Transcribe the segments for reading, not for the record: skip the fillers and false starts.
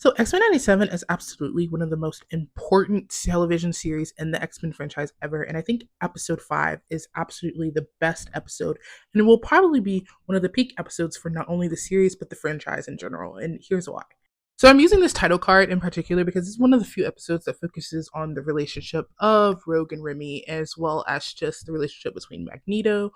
So X-Men 97 is absolutely one of the most important television series in the X-Men franchise ever. And I think episode 5 is absolutely the best episode. And it will probably be one of the peak episodes for not only the series, but the franchise in general. And here's why. So I'm using this title card in particular because it's one of the few episodes that focuses on the relationship of Rogue and Remy, as well as just the relationship between Magneto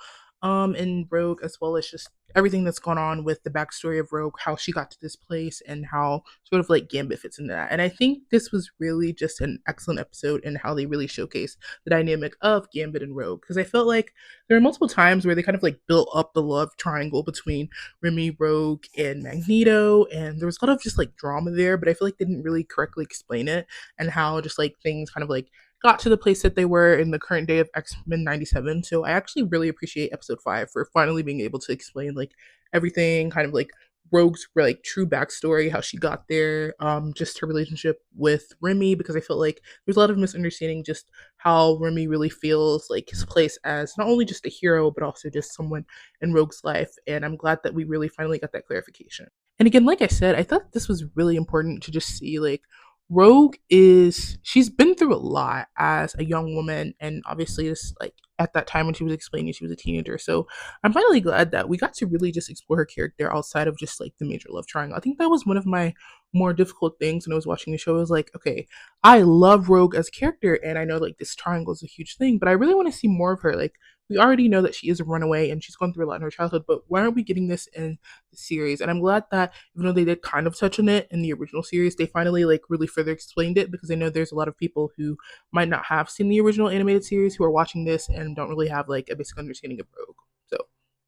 and Rogue, as well as just everything that's gone on with the backstory of Rogue, how she got to this place, and how sort of like Gambit fits into that. And I think this was really just an excellent episode in how they really showcase the dynamic of Gambit and Rogue. Because I felt like there are multiple times where they kind of like built up the love triangle between Remy, Rogue, and Magneto, and there was a lot of just like drama there, but I feel like they didn't really correctly explain it and how just like things kind of like got to the place that they were in the current day of X-Men 97. So I actually really appreciate episode 5 for finally being able to explain like everything, kind of like Rogue's like true backstory, how she got there, just her relationship with Remy, because I felt like there's a lot of misunderstanding just how Remy really feels like his place as not only just a hero, but also just someone in Rogue's life. And I'm glad that we really finally got that clarification. And again, like I said, I thought this was really important to just see like she's been through a lot as a young woman, and obviously this like at that time when she was explaining she was a teenager. So I'm finally glad that we got to really just explore her character outside of just like the major love triangle. I think that was one of my more difficult things when I was watching the show. I was like, okay, I love Rogue as a character, and I know like this triangle is a huge thing, but I really want to see more of her. Like we already know that she is a runaway and she's gone through a lot in her childhood, but why aren't we getting this in the series? And I'm glad that even though they did kind of touch on it in the original series, they finally like really further explained it, because I know there's a lot of people who might not have seen the original animated series who are watching this and don't really have like a basic understanding of Rogue. So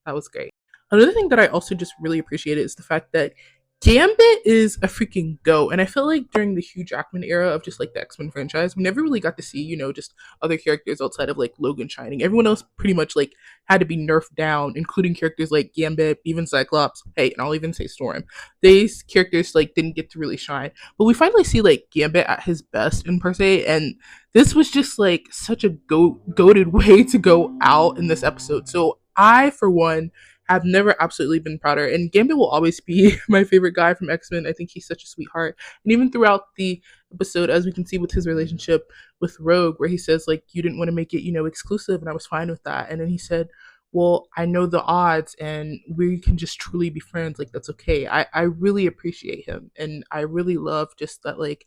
that was great. Another thing that I also just really appreciated is the fact that Gambit is a freaking go. And I feel like during the Hugh Jackman era of just like the X Men franchise, we never really got to see, just other characters outside of like Logan shining. Everyone else pretty much like had to be nerfed down, including characters like Gambit, even Cyclops. Hey, and I'll even say Storm. These characters like didn't get to really shine. But we finally see like Gambit at his best in per se. And this was just like such a goaded way to go out in this episode. So I, for one, have never absolutely been prouder. And Gambit will always be my favorite guy from X Men. I think he's such a sweetheart. And even throughout the episode, as we can see with his relationship with Rogue, where he says, like, you didn't want to make it, exclusive, and I was fine with that. And then he said, well, I know the odds and we can just truly be friends. Like, that's okay. I really appreciate him. And I really love just that, like,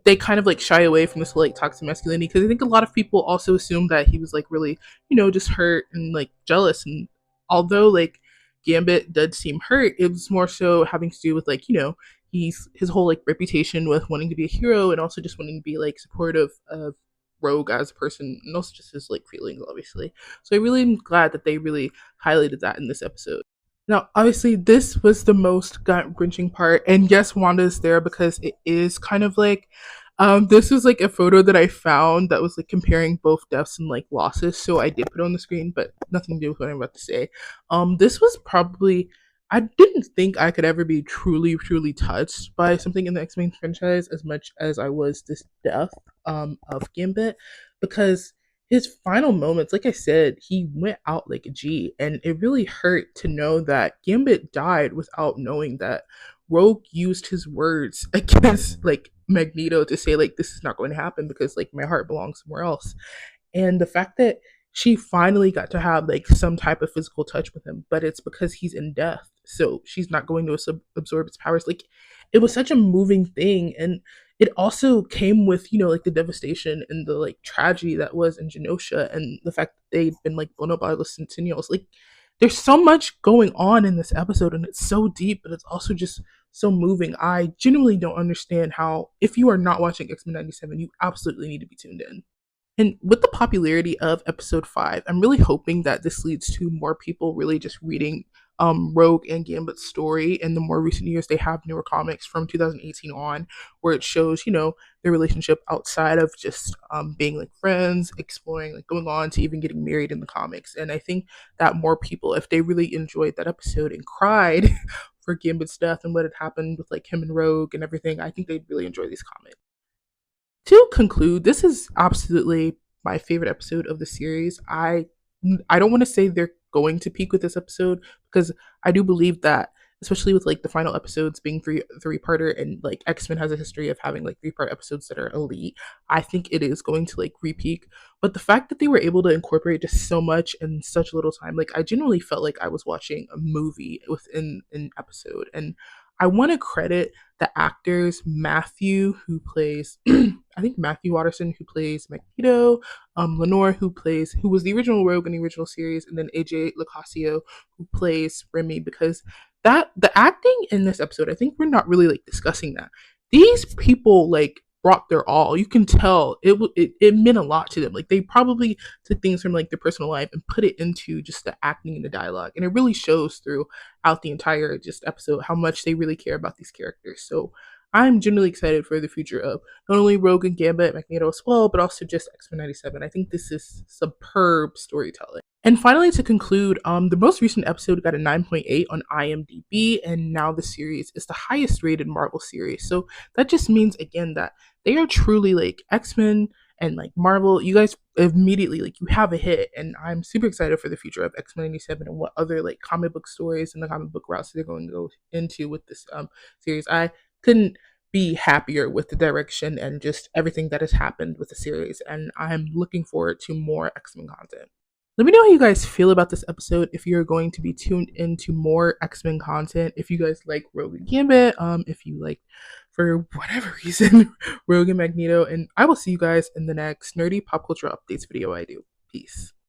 they kind of like shy away from this like toxic masculinity, because I think a lot of people also assume that he was like really, just hurt and like jealous. And although like Gambit did seem hurt, it was more so having to do with like, he's his whole like reputation with wanting to be a hero and also just wanting to be like supportive of Rogue as a person, and also just his like feelings, obviously. So I really am glad that they really highlighted that in this episode. Now, obviously, this was the most gut wrenching part, and yes, Wanda is there because it is kind of like, this was like a photo that I found that was like comparing both deaths and like losses. So I did put it on the screen, but nothing to do with what I'm about to say. This was probably, I didn't think I could ever be truly, truly touched by something in the X Men franchise as much as I was this death of Gambit, because his final moments, like I said, he went out like a G, and it really hurt to know that Gambit died without knowing that Rogue used his words against like Magneto to say like this is not going to happen because like my heart belongs somewhere else. And the fact that she finally got to have like some type of physical touch with him, but it's because he's in death, so she's not going to absorb his powers. Like, it was such a moving thing, and it also came with like the devastation and the like tragedy that was in Genosha, and the fact that they'd been like blown up by the Centennials. Like, there's so much going on in this episode, and it's so deep, but it's also just so moving. I genuinely don't understand how, if you are not watching X Men 97, you absolutely need to be tuned in. And with the popularity of episode 5, I'm really hoping that this leads to more people really just reading Rogue and Gambit's story. In the more recent years, they have newer comics from 2018 on where it shows, their relationship outside of just being like friends, exploring, like going on to even getting married in the comics. And I think that more people, if they really enjoyed that episode and cried for Gambit's death and what had happened with like him and Rogue and everything, I think they'd really enjoy these comics. To conclude, this is absolutely my favorite episode of the series. I don't want to say they're going to peak with this episode, because I do believe that especially with like the final episodes being three-parter, and like X-Men has a history of having like three-part episodes that are elite. I think it is going to like repeak. But the fact that they were able to incorporate just so much in such little time, like I genuinely felt like I was watching a movie within an episode. And I want to credit the actors, Matthew, who plays I think Matthew Watterson, who plays Magneto, Lenore, who was the original Rogue in the original series, and then AJ Lacasio, who plays Remy, because that the acting in this episode, I think we're not really like discussing that. These people like brought their all. You can tell it meant a lot to them. Like they probably took things from like their personal life and put it into just the acting and the dialogue, and it really shows throughout the entire just episode how much they really care about these characters. So I'm genuinely excited for the future of not only Rogue and Gambit, Magneto as well, but also just X-Men 97. I think this is superb storytelling. And finally, to conclude, the most recent episode got a 9.8 on IMDb, and now the series is the highest rated Marvel series. So that just means, again, that they are truly like X-Men and like Marvel. You guys immediately, like, you have a hit, and I'm super excited for the future of X-Men 97 and what other like comic book stories and the comic book routes they're going to go into with this series. I couldn't be happier with the direction and just everything that has happened with the series, and I'm looking forward to more X-Men content. Let me know how you guys feel about this episode. If you're going to be tuned into more X-Men content, if you guys like Rogue and Gambit, if you like, for whatever reason, Rogue and Magneto, and I will see you guys in the next nerdy pop culture updates video I do. Peace.